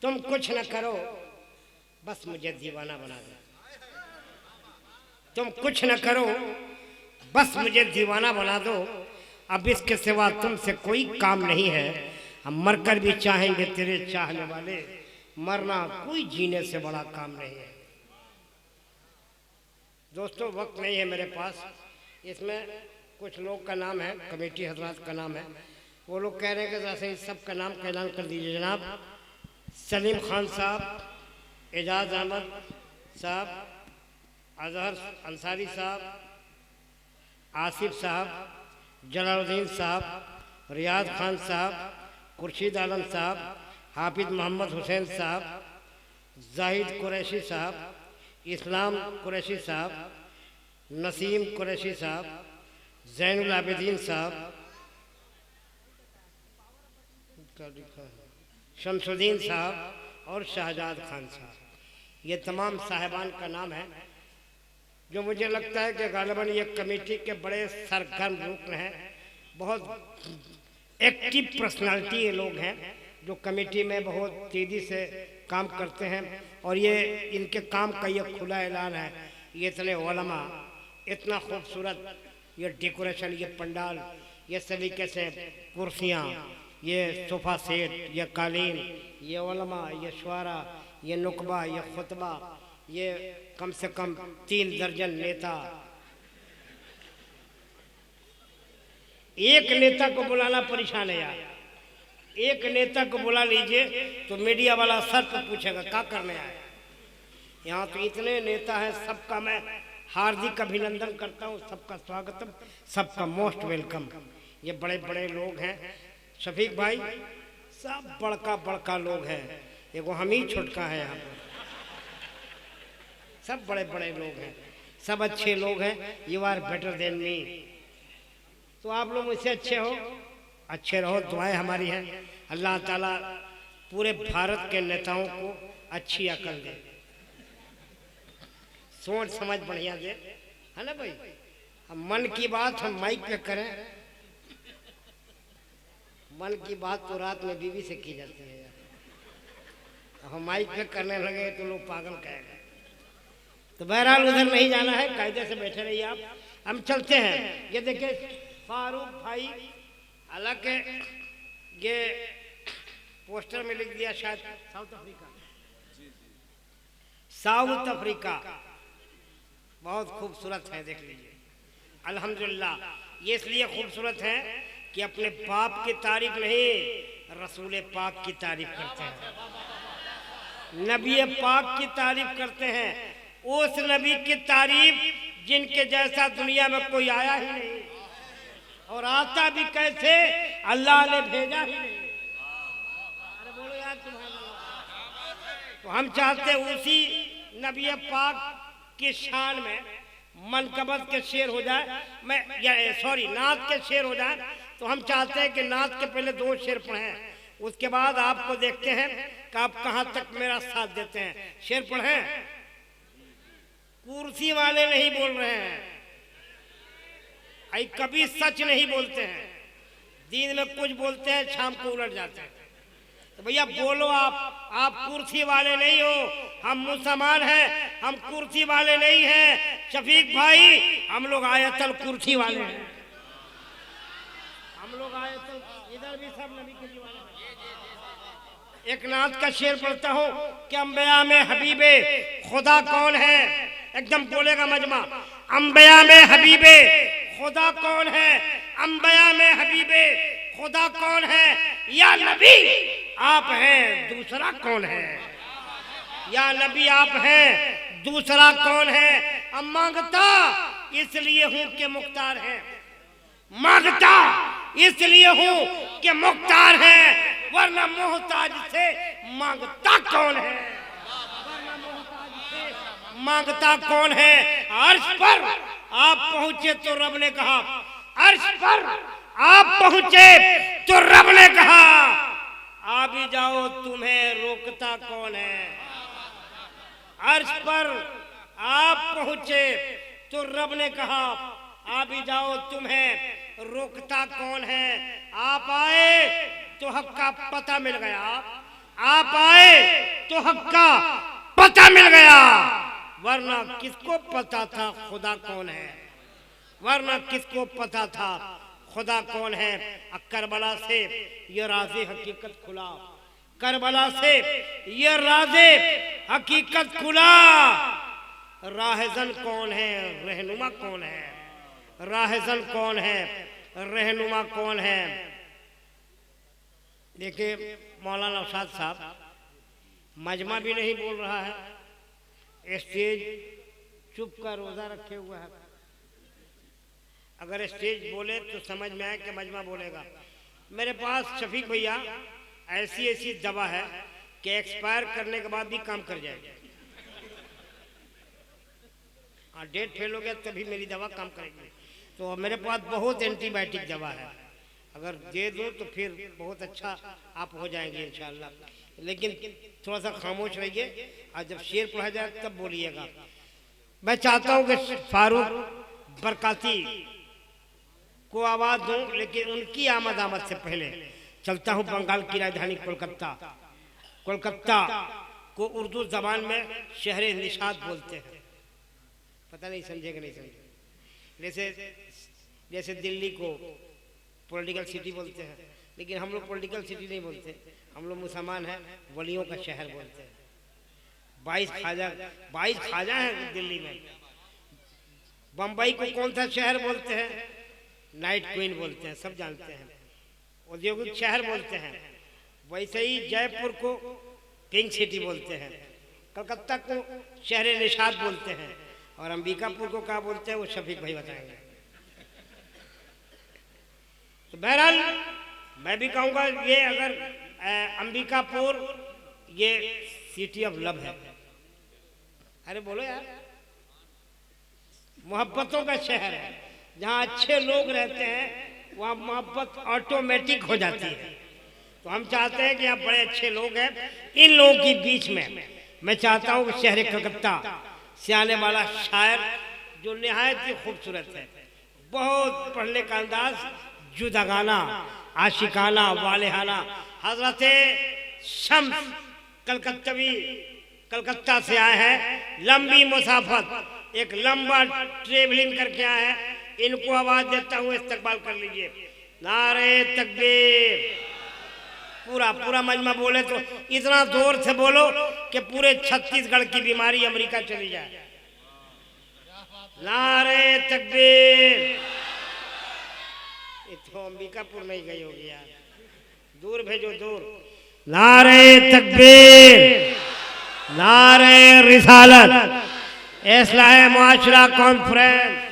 तुम कुछ न करो बस मुझे दीवाना बना दो। तुम कुछ न करो बस मुझे दीवाना बना दो। अब इसके सिवा तुमसे कोई काम नहीं है। हम मरकर भी चाहेंगे तेरे चाहने वाले, मरना कोई जीने से बड़ा काम नहीं है। दोस्तों वक्त नहीं है मेरे पास। इसमें कुछ लोग का नाम है, कमेटी हजरात का नाम है। वो लोग कह रहे हैं कि जैसे सब का नाम का ऐलान कर दीजिए जनाब। सलीम खान साहब, एजाज अहमद साहब, अजहर अंसारी साहब, आसिफ साहब, जलालुद्दीन साहब, रियाज खान साहब, खुर्शीद आलम साहब, हाफिज मोहम्मद हुसैन साहब, जाहिद कुरैशी साहब, इस्लाम कुरैशी साहब, नसीम कुरैशी साहब, जैनुल आबिदीन साहब, शमसुद्दीन साहब और शहजाद खान साहब। ये तमाम साहिबान का नाम है जो मुझे लगता है कि गालिबन ये कमेटी के बड़े सरगर्म रुकन हैं। बहुत एक्टिव पर्सनालिटी ये लोग हैं जो कमेटी में बहुत तेज़ी से काम करते हैं। और ये इनके काम का ये खुला ऐलान है। ये इतने उलमा, इतना खूबसूरत ये डेकोरेशन, ये पंडाल, ये सलीके से कुर्सियाँ, ये सोफ़ा सेट, ये कालीन, ये उलमा, ये शुआरा, ये नुकबा, ये खुतबा, ये कम से कम 3 दर्जन नेता। एक नेता को बुलाना परेशान है यार। एक नेता को बुला लीजिए तो मीडिया वाला सर पर पूछेगा क्या करने आए। यहाँ तो इतने नेता हैं, सबका मैं हार्दिक अभिनंदन करता हूँ, सबका स्वागतम, सबका मोस्ट वेलकम। ये बड़े बड़े लोग हैं शफीक भाई, सब बड़का बड़का लोग हैं। एगो हम ही छुटका है यहाँ पर। सब बड़े बड़े लोग हैं, सब अच्छे लोग हैं। You are better than me. तो आप लोग मुझसे अच्छे हो, अच्छे रहो, दुआएं हमारी हैं। अल्लाह ताला पूरे भारत के नेताओं को अच्छी अकल दे, सोच समझ बढ़िया दे, है ना भाई। हम मन की बात हम माइक पे करें। मन की बात तो रात में बीवी से की जाती है यार। हम माइक पे करने लगे तो लोग पागल कहेंगे। तो बहरहाल उधर नहीं जाना है, कायदे से बैठे रहिए आप। हम चलते हैं। ये देखिए फारूक भाई, हालांकि ये पोस्टर में लिख दिया शायद साउथ अफ्रीका, साउथ अफ्रीका। बहुत खूबसूरत है, देख लीजिए। अल्हम्दुलिल्लाह ये इसलिए खूबसूरत है कि अपने बाप की तारीफ नहीं, रसूल पाक की तारीफ करते हैं, नबी पाक की तारीफ करते हैं। उस नबी की तारीफ जिनके जैसा दुनिया में कोई आया ही नहीं, और आता भी कैसे, अल्लाह ने भेजा ही नहीं। अरे बोलो यार तुम्हारा। तो हम चाहते उसी नबी पाक की शान में मनकबत के शेर हो जाए, नात के शेर हो जाए। तो हम चाहते हैं कि नात के पहले 2 शेर पढ़ें, उसके बाद आपको देखते हैं कि आप कहाँ तक मेरा साथ देते हैं। शेर पढ़ें। कुर्सी वाले नहीं बोल रहे हैं, आई कभी सच नहीं बोलते हैं। दिन में कुछ बोलते हैं, शाम को उलट जाते हैं। तो भैया बोलो आप कुर्सी वाले नहीं हो, हम मुसलमान हैं, हम कुर्सी वाले नहीं हैं। शफीक भाई हम लोग आयतल कुर्सी वाले हैं, हम लोग आयतल, इधर भी सब नबी के दीवाने हैं। एक नात का शेर पढ़ता हूँ कि अंबिया में हबीबे खुदा कौन है। एकदम बोलेगा मजमा। अंबिया में हबीबे खुदा कौन है, अंबिया में हबीबे खुदा कौन है, या नबी आप हैं दूसरा कौन है, या नबी आप हैं दूसरा कौन है। अब मांगता इसलिए हूं कि मुख्तार है, मांगता इसलिए हूं कि मुख्तार है, वरना मोहताज से मांगता कौन है, वरना मोहताज से मांगता कौन है। अर्श पर आप पहुंचे तो रब ने कहा, अर्श पर आप पहुंचे तो रब ने कहा, आ भी जाओ तुम्हें रोकता कौन है। अर्श पर आप पहुंचे तो रब ने कहा, आ भी जाओ तुम्हें रोकता कौन है। आप आए तो हक का पता मिल गया, आप आए तो हक का पता मिल गया, वरना किसको पता था खुदा कौन है, वरना किसको पता था खुदा कौन है। करबला से ये राज़े हकीकत खुला, करबला से ये राज़े हकीकत खुला। राहज़न कौन है, रहनुमा कौन है, राहज़न कौन है, रहनुमा कौन है। देखिए मौलाना नौशाद साहब मजमा भी नहीं बोल रहा है, स्टेज चुप का रोजा रखे हुआ है। अगर स्टेज बोले तो समझ में आए कि मजमा बोलेगा। मेरे पास शफीक भैया ऐसी ऐसी दवा है कि एक्सपायर करने के बाद भी काम कर जाएगी। हाँ, डेट फेल हो गया तभी मेरी दवा काम करेगी। तो मेरे पास बहुत एंटीबायोटिक दवा है, अगर दे दूं तो फिर बहुत अच्छा आप हो जाएंगे इंशाल्लाह। लेकिन थोड़ा सा खामोश रहिए और जब शेर पढ़ा जाए तब बोलिएगा। मैं चाहता हूं कि फारूक बरकाती को आवाज दूं, लेकिन उनकी आमद से पहले चलता हूं बंगाल की राजधानी कोलकाता। कोलकाता को उर्दू जबान में शहर निशात बोलते हैं, पता नहीं समझे कि नहीं समझे। जैसे दिल्ली को पॉलिटिकल सिटी बोलते हैं, लेकिन हम लोग पॉलिटिकल सिटी नहीं बोलते, हम लोग मुसलमान हैं, वलियों का शहर बोलते हैं। 22 ख्वाजा हैं दिल्ली में। बम्बई को कौन सा शहर बोलते हैं, नाइट क्वीन बोलते हैं, सब जानते हैं। औद्योगिक शहर बोलते हैं। वैसे ही जयपुर को पिंक सिटी बोलते हैं, कलकत्ता को शहर निशात बोलते हैं, और अंबिकापुर को क्या बोलते हैं वो शफीक भाई बताएंगे। तो बहरहाल मैं भी कहूँगा ये अगर अंबिकापुर ये सिटी ऑफ लव है। अरे बोलो यार, मोहब्बतों का शहर है। जहाँ अच्छे लोग रहते हैं वहाँ मोहब्बत ऑटोमेटिक हो जाती है। तो हम चाहते हैं कि यहाँ बड़े अच्छे लोग हैं, इन लोगों के बीच में मैं चाहता हूँ कि शहर कलकत्ता से आने वाला शायर जो निहायत ही खूबसूरत है, बहुत पढ़ने का अंदाज, जुदागाना, आशिकाना, वालेहाना, हजरत शम्स कलकत्तवी कलकत्ता से आए हैं। लंबी मुसाफत, एक लंबा ट्रेवलिंग करके आए हैं। इनको आवाज देता हूँ, इस्तकबाल कर लीजिए। नारे तकबीर। पूरा मजमा बोले तो इतना जोर से बोलो कि पूरे छत्तीसगढ़ की बीमारी अमेरिका चली जाए। नारे तकबीर। तो अंबिकापुर नहीं गई होगी यार, दूर भेजो दूर। नारे तकबीर, नारे रिसालत, इस्लाह मुआशरा कॉन्फ्रेंस।